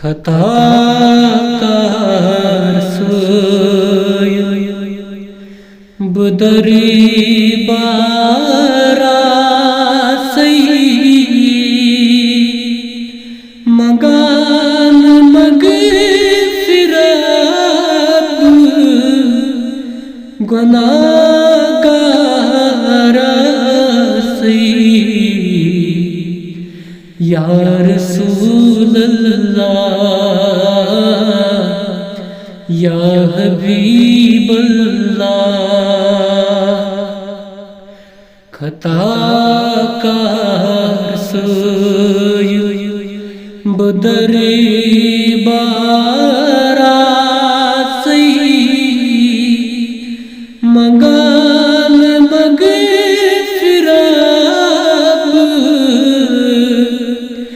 خطا کار سوی بدری بارا سی مگان مغفرت گناہگار سی یا رسول اللہ یا حبیب اللہ خطا کار سوی بدری بارا